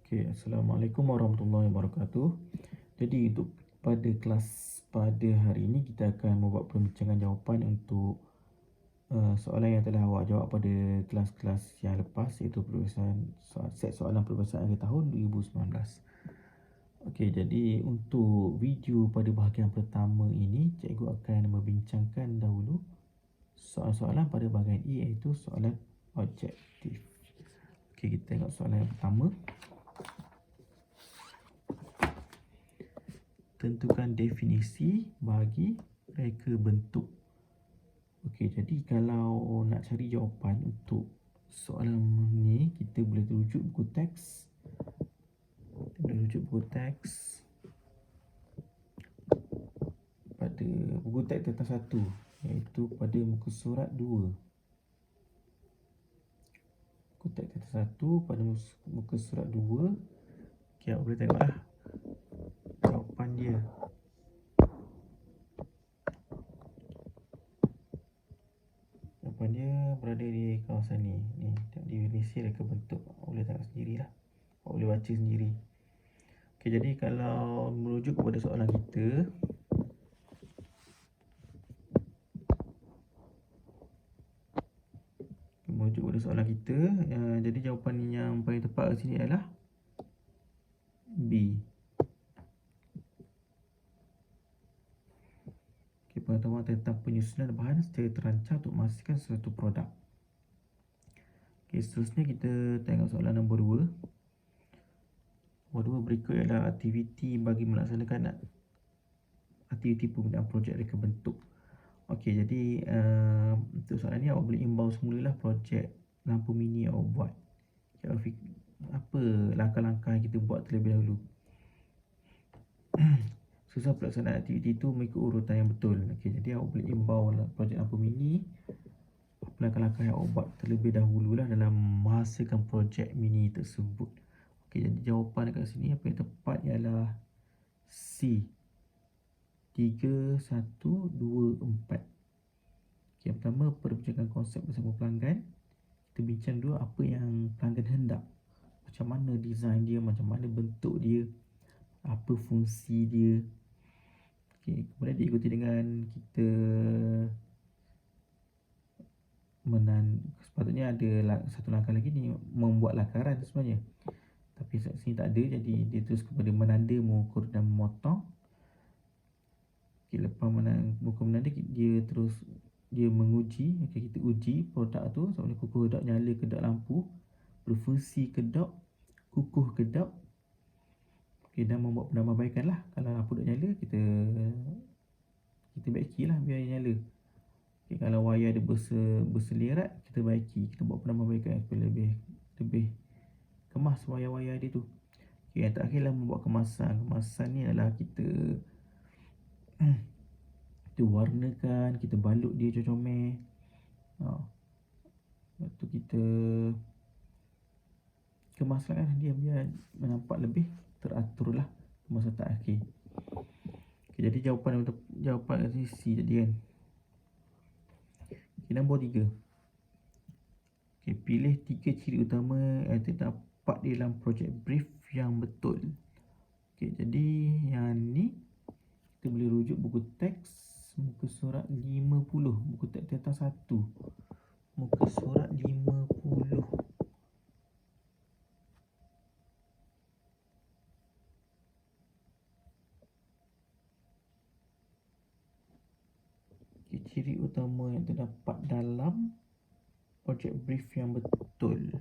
Okay, Assalamualaikum warahmatullahi wabarakatuh. Jadi untuk pada kelas pada hari ini kita akan membuat perbincangan jawapan untuk soalan yang telah awak jawab pada kelas-kelas yang lepas, iaitu set soalan perbebasan akhir tahun 2019. Okey, jadi untuk video pada bahagian pertama ini, cikgu akan membincangkan dahulu soalan-soalan pada bahagian E, iaitu soalan objektif. Okey, kita tengok soalan yang pertama. Tentukan definisi bagi reka bentuk. Okey, jadi kalau nak cari jawapan untuk soalan ni, kita boleh rujuk buku teks. Kita boleh rujuk buku teks pada buku teks tentang satu, iaitu pada muka surat 2. Buku teks tentang satu pada muka surat 2. Okey, awak boleh tengoklah jawapan dia. Jawapan dia berada di kawasan ni. Ni, definisi reka bentuk. Awak boleh tengok sendirilah. Awak boleh baca sendiri. Okey, jadi kalau merujuk kepada soalan kita, jadi jawapan yang paling tepat di sini adalah B. Okey, pengetahuan tentang penyusunan bahan secara terancang untuk menghasilkan suatu produk. Okey, seterusnya kita tengok soalan nombor 2. Nombor 2 berikut adalah aktiviti bagi melaksanakan aktiviti penggunaan projek reka bentuk. Okey, jadi untuk soalan ni awak boleh imbau semulalah projek lampu mini yang awak buat. Okay, apa langkah-langkah yang kita buat terlebih dahulu. Susah pelaksanaan aktiviti itu mengikut urutan yang betul. Okey, jadi awak boleh imbau projek lampu mini. Apa langkah-langkah yang awak buat terlebih dahululah dalam menghasilkan projek mini tersebut. Okey, jadi jawapan dekat sini apa yang tepat ialah C. 3, 1, 2, 4. Okey, yang pertama, perbincangan konsep bersama pelanggan. Kita bincang dulu apa yang pelanggan hendak. Macam mana design dia, macam mana bentuk dia, apa fungsi dia. Okey, kemudian diikuti dengan kita sepatutnya ada satu langkah lagi ni, membuat lakaran sebenarnya. Tapi sini tak ada, jadi dia terus kepada menanda, mengukur dan memotong. Okey, lepas menanda, dia menguji. Okey, kita uji produk tu sama ada kukuh kedap, nyala kedap lampu, berfungsi kedap, kukuh kedap. Okey, dan membuat penambahbaikan lah. Kalau lampu dah nyala, kita baiki lah biar nyala. Okey, kalau wayar dia berselerat, kita baiki, kita buat penambahbaikan supaya lebih kemas wayar-wayar dia tu. Okey, yang terakhirlah membuat kemasan. Kemasan ni adalah kita warnakan, kita balut dia comel-comel. Lepas tu kita kemaslah dia biar nampak lebih teratur lah masa tak akhir. Okay, jadi jawapan C tadi kan. Okay, nombor 3. Okay, pilih 3 ciri utama yang terdapat dalam projek brief yang betul. Okay, jadi yang ni kita boleh rujuk buku teks muka surat 50, buku teks tentang 1, muka surat 50. Okay, ciri utama yang terdapat dalam projek brief yang betul.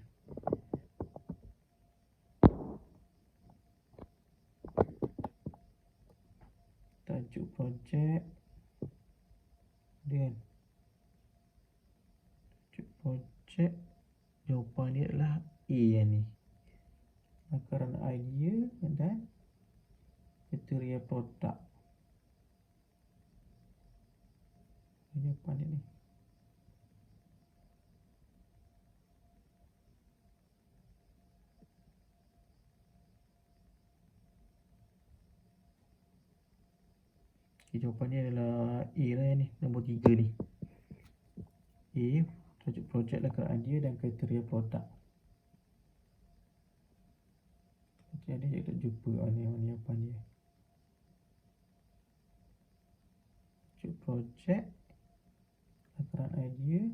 Tajuk projek dia, tajuk projek, jawapan dia adalah A yang ni, lakaran idea dan kriteria produk. Jawapan dia ni. Okay, jawapan dia adalah A lah yang ni, nombor 3 ni. A, tajuk projek, lakaran idea dan kriteria produk. Jadi saya tak jumpa ni apa ni. Cuk projek, lakaran idea,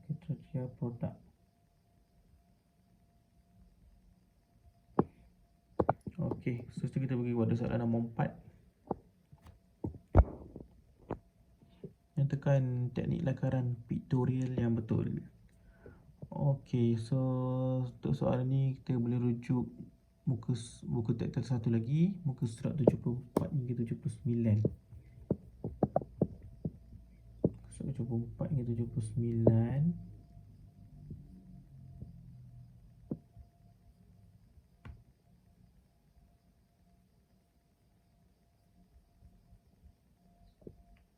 kriteria produk. Okey, seterusnya kita pergi pada soalan nombor 4. Nyatakan teknik lakaran pictorial yang betul. Okey, so untuk soalan ni kita boleh rujuk buku teks satu lagi, muka surat 74 hingga 79. Surat 74 hingga 79.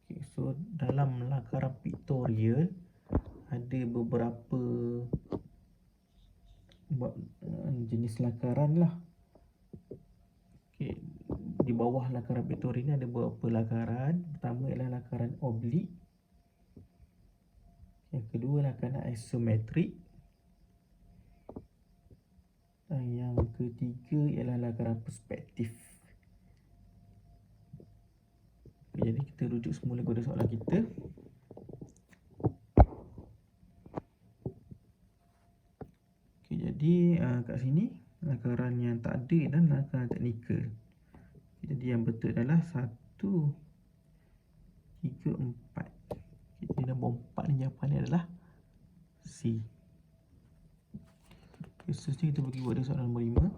Okay, so dalam lakaran pictorial ada beberapa jenis lakaran lah. Okay, di bawah lakaran pictorial ni ada beberapa lakaran. Pertama ialah lakaran oblik. Yang kedua lakaran isometrik. Dan yang ketiga ialah lakaran perspektif. Okay, jadi kita rujuk semula kepada soalan kita. Okay, jadi kat sini lakaran yang tak ada adalah lakaran teknikal. Jadi yang betul adalah 1, 3, 4. Jadi nombor 4 ni jawapannya adalah C. Okay, seterusnya kita pergi pada soalan nombor 5.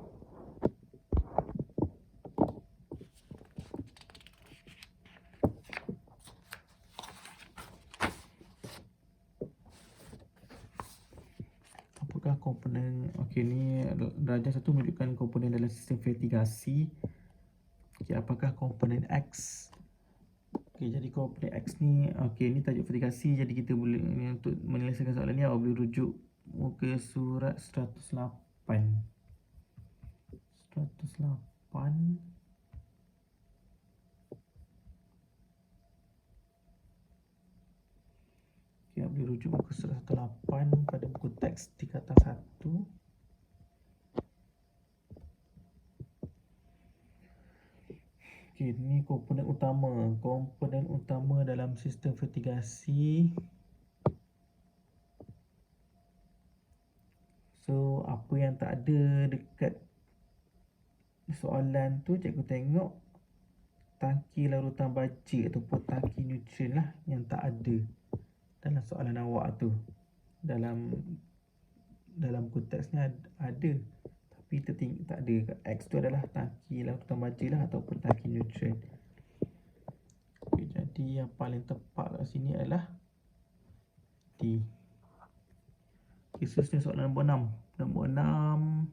Apakah komponen, okey ni darjah 1 menunjukkan komponen dalam sistem vertigasi. Okey, apakah komponen X? Okey, jadi komponen X ni, okey ni tajuk vertigasi, jadi kita boleh untuk menyelesaikan soalan ni awak boleh rujuk muka surat 108. 108. Okey, awak boleh rujuk muka surat 108 pada buku teks tingkatan 1. Okey, ni komponen utama. Komponen utama dalam sistem vertigasi. So, apa yang tak ada dekat soalan tu, cikgu tengok tangki larutan baja ataupun tangki nutrien lah yang tak ada dalam soalan awak tu. Dalam buku teks ni ada. Tapi tak ada. X tu adalah tangki larutan baja lah ataupun tangki nutrien. Okay, jadi yang paling tepat kat sini adalah D. Okay, seterusnya soalan nombor 6. Nombor 6.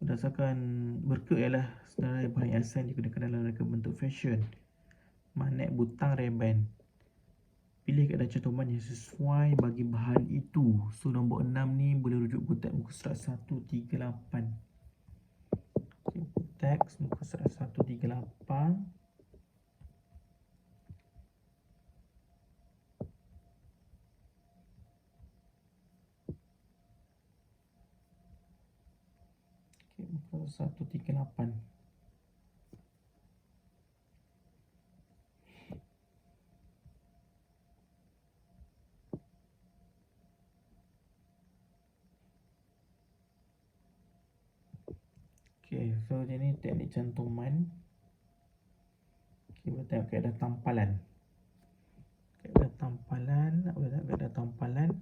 Berdasarkan berke ialah senarai bahan hiasan digunakan dalam rangka bentuk fashion. Magnet butang reban. Pilih keadaan cantuman yang sesuai bagi bahan itu. So nombor 6 ni boleh rujuk buku teks muka surat 138. Okay, buku teks muka surat 138. Okay, muka 138. Okay, so ini teknik cantuman. Okay, kita tengok keadaan tampalan. Keadaan tampalan, apa tak keadaan tampalan?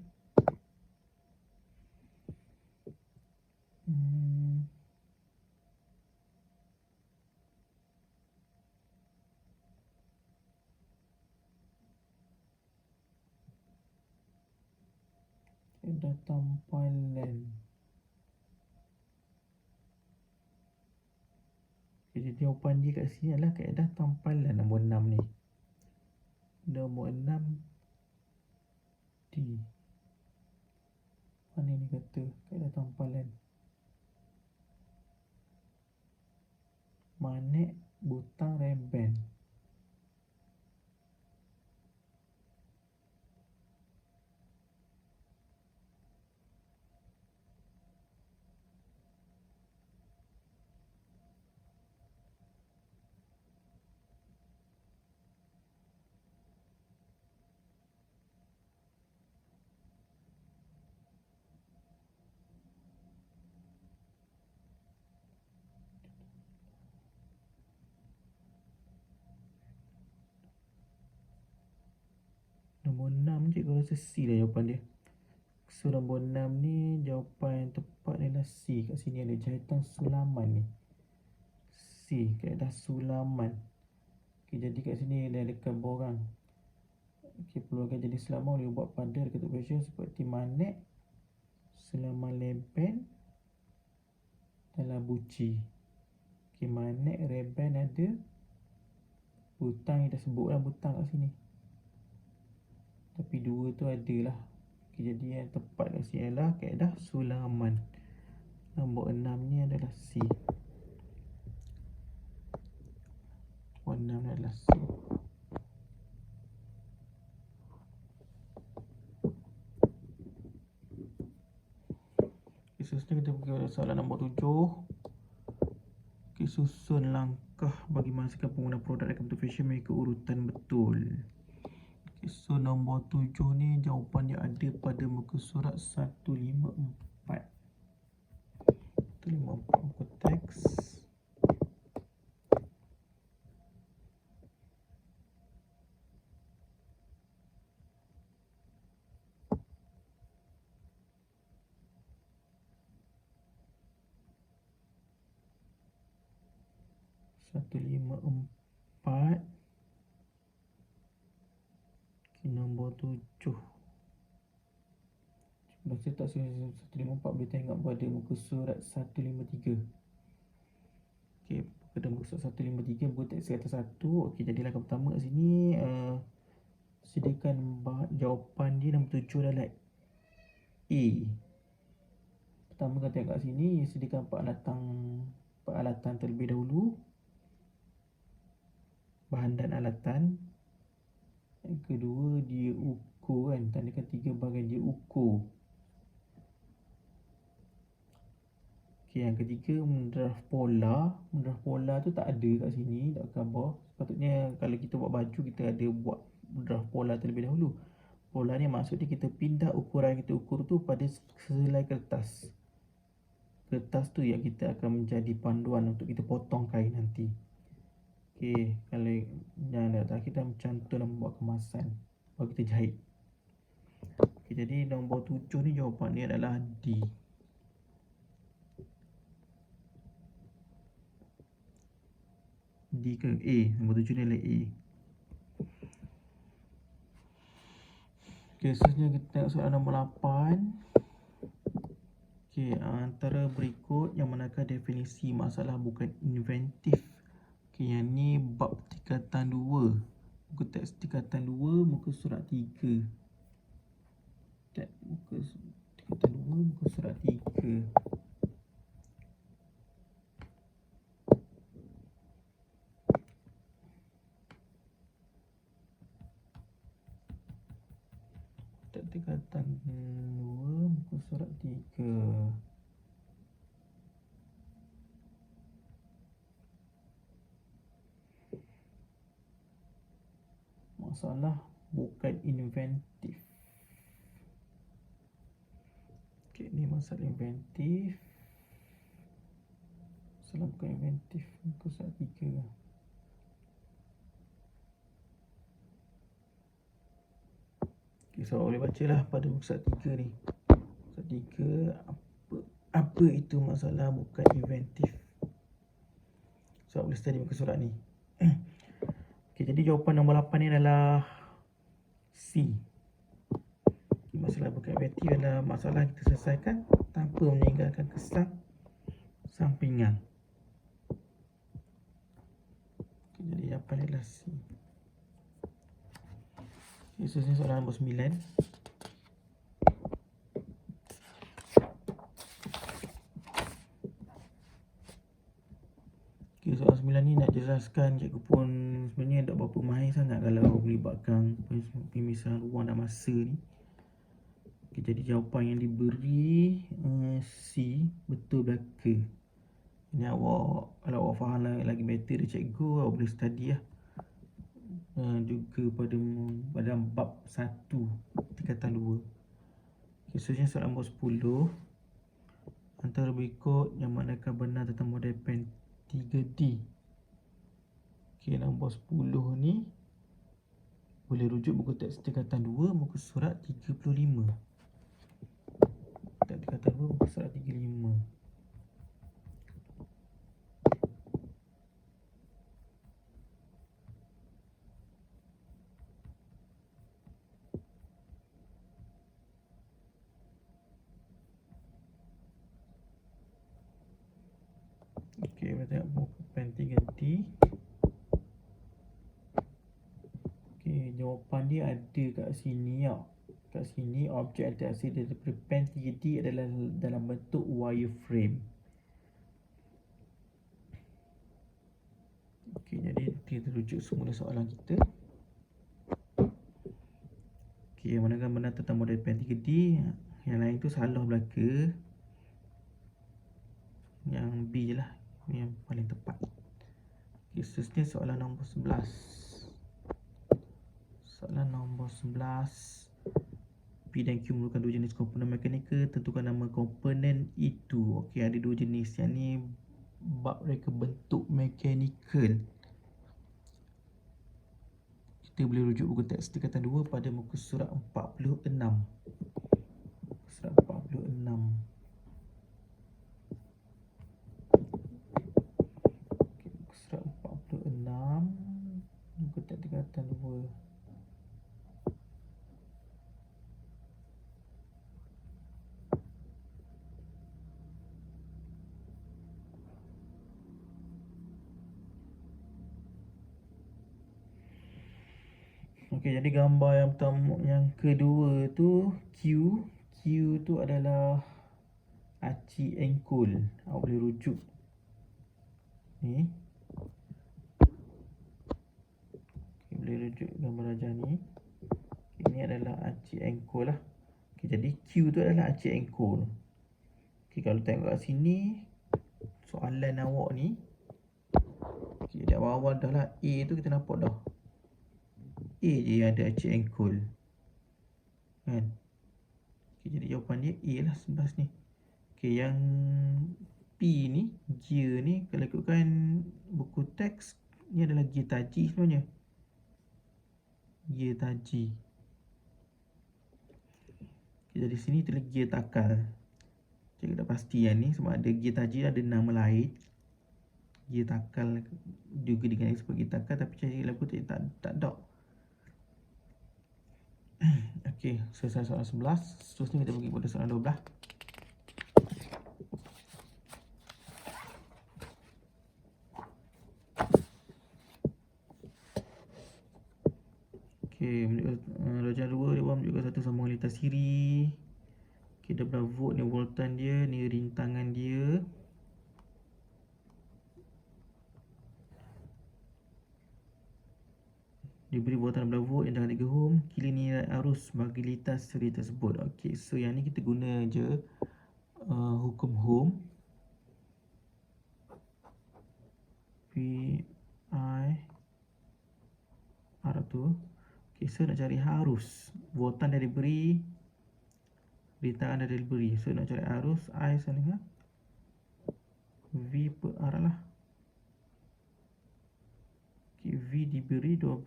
Keadaan tampalan. Jadi jawapan dia kat sini adalah kaedah tampalan nombor 6 ni. Nombor 6 D. Mana ni kata kaedah tampalan? Magnet butang reban. cikgu rasa C lah jawapan dia. So nombor 6 ni jawapan yang tepat adalah C. Kat sini ada jahitan sulaman ni. C, kaedah sulaman. Okay, jadi kat sini dia ada borang. Okay, peluangkan jenis sulaman boleh buat pada dekat question seperti manet, sulaman leben dan labuci. Okay, manet, reben ada. Butang kita sebut lah butang kat sini. Tapi dua tu ada lah. Okay, jadi yang tepat kat sini adalah kaedah sulaman. Nombor 6 ni adalah C. Nombor 6 ni adalah C. Okay, seterusnya kita pergi pada soalan nombor 7. Okay, susun langkah bagi menghasilkan penggunaan produk dan computer vision mengikut urutan betul. Okay, so nombor 7 ni jawapan dia ada pada muka surat 154. 154 muka teks. Nombor 7. Baca tak 154 boleh tengok pada muka surat 153. Okey, pada muka surat 153 buku teks kata 1. Okey, jadi langkah pertama kat sini sediakan jawapan dia nombor 7 adalah A. Pertama kita tengok kat sini sediakan peralatan terlebih dahulu. Bahan dan alatan. Yang kedua dia ukur kan, tandakan 3 bahagian dia ukur. Okey, yang ketiga mendraft pola. Mendraft pola tu tak ada kat sini, tak khabar. Sepatutnya kalau kita buat baju kita ada buat mendraft pola terlebih dahulu. Pola ni maksudnya kita pindah ukuran yang kita ukur tu pada sehelai kertas. Kertas tu yang kita akan menjadi panduan untuk kita potong kain nanti. Okey, kalau yang dah kita mencantum dan membuat kemasan baru kita jahit. Okey, jadi nombor 7 ni jawapan dia adalah D. D ke A? Nombor 7 ni adalah A. Okey, seterusnya kita tengok soalan nombor 8. Okey, antara berikut yang manakah definisi masalah bukan inventif? Okey, yang ni bab tingkatan 2. Buku teks tingkatan 2 muka surat 3. Muka tingkatan 2 muka surat 3. Tingkatan 2 muka surat 3. Masalah bukan inventif. Okey, ni masalah inventif. Masalah bukan inventif muka surat 3. Okay, so boleh baca lah pada muka surat 3 ni. Muka surat 3, apa itu masalah bukan inventif. So boleh study muka surat ni. Okay, jadi jawapan nombor 8 ni adalah C. Masalah bukan inventif adalah masalah yang kita selesaikan tanpa meninggalkan kesan sampingan. Okay, jadi jawapan adalah C. Okay, seterusnya soalan nombor 9. Okay, soalan 9 ni nak jelaskan, cikgu pun sebenarnya tak berapa mahir sangat kalau melibatkan pemisahan ruang dan masa ni. Okay, jadi jawapan yang diberi C, betul belaka. Ini awak, kalau awak faham lagi better dari cikgu, awak boleh study lah. Juga pada bab 1 tingkatan 2. Okay, seterusnya soalan nombor 10. Antara berikut yang manakah benar tentang model pen 3D? Okay, nombor 10 ni boleh rujuk buku teks tingkatan 2 muka surat 35. Teks tingkatan 2 muka surat 35. Okey, kita tengok muka pen 3D. Okey, jawapan dia ada kat sini tau. Kat sini objek yang terhasil daripada pen 3D adalah dalam bentuk wireframe. Okey, jadi kita rujuk semula soalan kita. Okey, manakah benar tentang model pen 3D? Yang lain tu salah belaka. Yang B je lah, ni yang paling tepat. Okey, seterusnya soalan nombor 11. Soalan nombor 11. P dan Q merupakan dua jenis komponen mekanikal. Tentukan nama komponen itu. Okey, ada dua jenis. Yang ni bab reka bentuk mekanikal. Kita boleh rujuk buku teks tingkatan 2 pada muka surat 46. Muka surat 46. Okey, muka surat 46. Buku teks tingkatan 2. Okey, jadi gambar yang pertama, yang kedua tu Q. Q tu adalah aci engkol. Awak boleh rujuk ni. Okey, boleh rujuk gambar rajah ni. Ini adalah aci engkol lah. Okey, jadi Q tu adalah aci engkol. Okey, kalau tengok kat sini soalan awak ni, okey, dah awal dah lah A tu kita nampak dah. A je yang ada aci engkol. Kan? Okey, jadi jawapan dia A lah 11 ni. Okey, yang P ni, gear ni, kalau ikutkan buku teks, ni adalah gear taji sebenarnya. Gear taji. Okay, jadi sini tulis gear takal. Cikgu tak pasti yang ni sebab ada gear taji ada nama lain. Gear takal juga dikenali sebagai gear takal, tapi cikgu lagu tak ada. Okey, selesai soalan 11. Seterusnya kita pergi pada soalan 12. Okey, rajah 2 dia menunjukkan satu sambungan lintas siri. Okey, 12 volt ni voltan dia, ni rintangan dia. Diberi voltan 12 volt yang dah 3 ohm. Kira nilai arus bagi lintas siri tersebut. Okey, so yang ni kita guna je hukum Ohm. P I R tu. Okey, so nak cari arus. Voltan dah diberi, rintangan dah diberi. So nak cari arus, I sama dengan V per R lah. Okay, V diberi 12,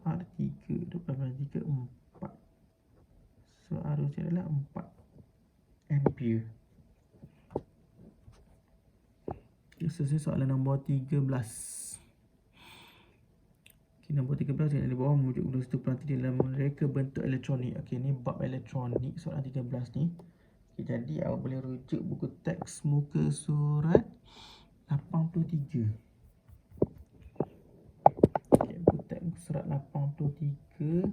R3, 12 3, 4. So arus dia adalah 4 ampere. Okay, selesai soalan nombor 13. Okay, nombor 13 yang di bawah merujuk kepada satu peranti dalam reka bentuk elektronik. Okey, ni bab elektronik soalan 13 ni. Okay, jadi awak boleh rujuk buku teks muka surat 83. Okay, buku teks muka surat 83.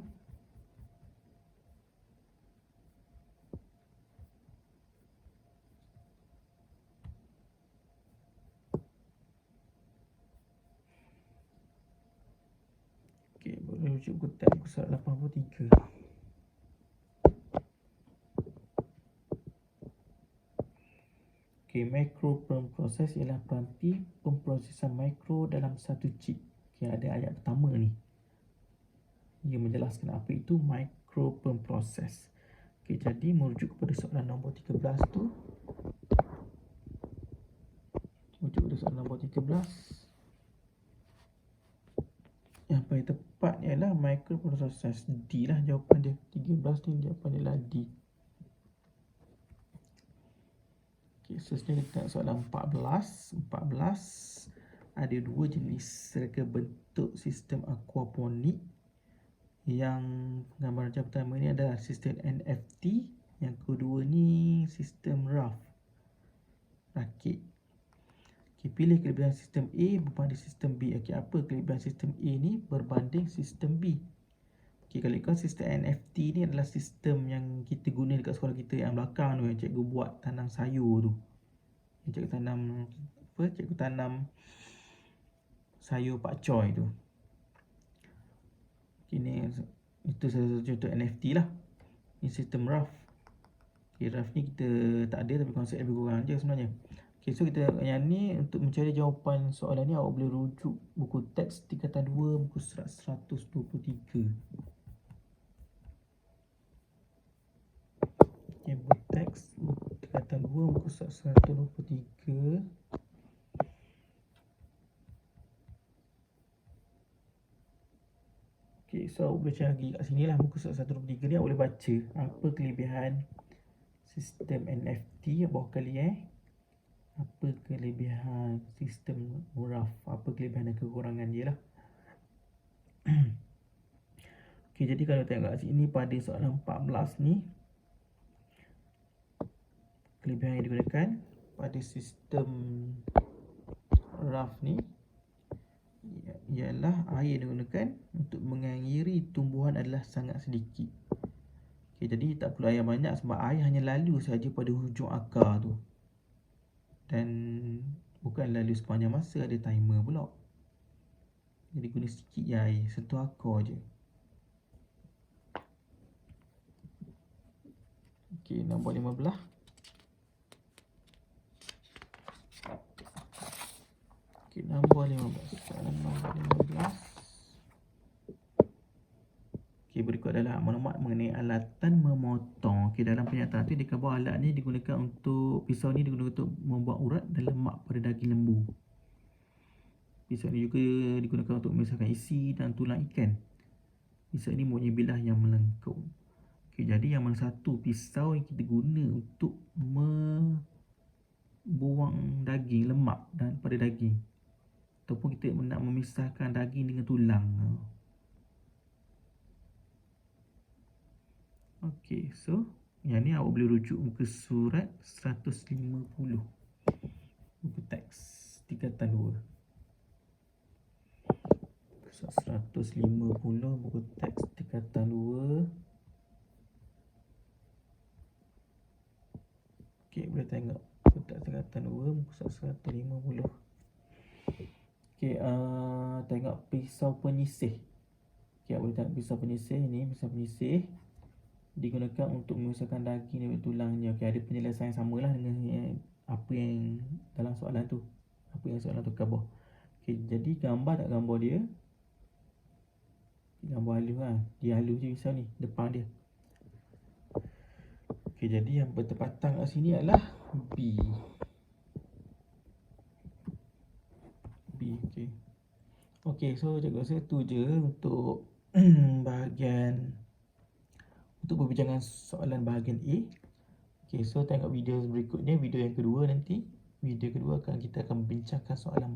Okay, boleh rujuk buku teks muka surat 83. Okay, macro pemproses ialah peranti pemprosesan mikro dalam satu chip. Okay, ada ayat pertama ni. Ia menjelaskan apa itu micro pemproses. Okay, jadi merujuk kepada soalan nombor 13 tu. Merujuk kepada soalan nombor 13. Yang paling tepat ialah microprocessor D lah jawapan dia. 13 ni jawapan dia lah D. Okay, seterusnya kita tengok soalan 14. 14 ada dua jenis serangka bentuk sistem aquaponik. Yang gambaran macam pertama ni adalah sistem NFT. Yang kedua ni sistem RAF, rakit. Okay, pilih kelebihan sistem A berbanding sistem B. Okay, apa kelebihan sistem A ni berbanding sistem B? Okay, kalau ikut sistem NFT ni adalah sistem yang kita guna dekat sekolah kita yang belakang tu, yang cikgu buat tanam sayur tu. Yang cikgu tanam apa? Cikgu tanam sayur pakcoy tu. Okay, ni itu salah satu contoh NFT lah. Ni sistem RAF. Okay, RAF ni kita tak ada tapi konsep lebih kurang je sebenarnya. Okay, so kita yang ni untuk mencari jawapan soalan ni awak boleh rujuk buku teks tingkatan 2 muka surat 123. Okay, buku teks tingkatan 2 muka surat 123. Okay, so awak boleh cari kat sini lah muka surat 123 ni awak boleh baca apa kelebihan sistem NFT bawah kali apa kelebihan sistem RAF, apa kelebihan dan kekurangan dia lah. Okay, jadi kalau tengok kat sini pada soalan 14 ni, kelebihan yang digunakan pada sistem RAF ni ialah air yang digunakan untuk mengairi tumbuhan adalah sangat sedikit. Okay, jadi tak perlu air banyak sebab air hanya lalu saja pada hujung akar tu. Dan bukan lalu sepanjang masa, ada timer pula. Jadi guna sikit je air, sentuh akar je. Okay, nombor 15. Okay, nombor 15. Soalan nombor 15. Okay, berikut adalah maklumat mengenai alatan memotong. Okay, dalam pernyataan tu di bawah alat ni digunakan untuk, pisau ni digunakan untuk membuat urat dan lemak pada daging lembu. Pisau ni juga digunakan untuk memisahkan isi dan tulang ikan. Pisau ni mempunyai bilah yang melengkung. Okay, jadi yang mana satu pisau yang kita guna untuk membuang daging, lemak dan pada daging, ataupun kita nak memisahkan daging dengan tulang. Okay, so yang ni awak boleh rujuk muka surat 150 buku teks tingkatan 2. Surat 150 buku teks tingkatan 2. Okay, boleh tengok buku teks tingkatan 2 muka surat 150. Okay, tengok pisau penyisih. Okay, boleh tengok pisau penyisih ni. Pisau penyisih digunakan untuk memisahkan daging dari tulangnya. Okay, ada penyelesaian sama lah dengan apa yang dalam soalan tu. Apa yang soalan tu khabar. Okay, jadi gambar tak gambar dia. Gambar halus lah. Dia halus je pisau ni, depan dia. Okay, jadi yang bertepatan kat sini adalah B. B, okay. Okay, so cikgu rasa tu je untuk bahagian, untuk perbincangan soalan bahagian A. Okay, so tengok video berikutnya, video yang kedua nanti. Video kedua kita akan membincangkan soalan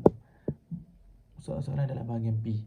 dalam bahagian B.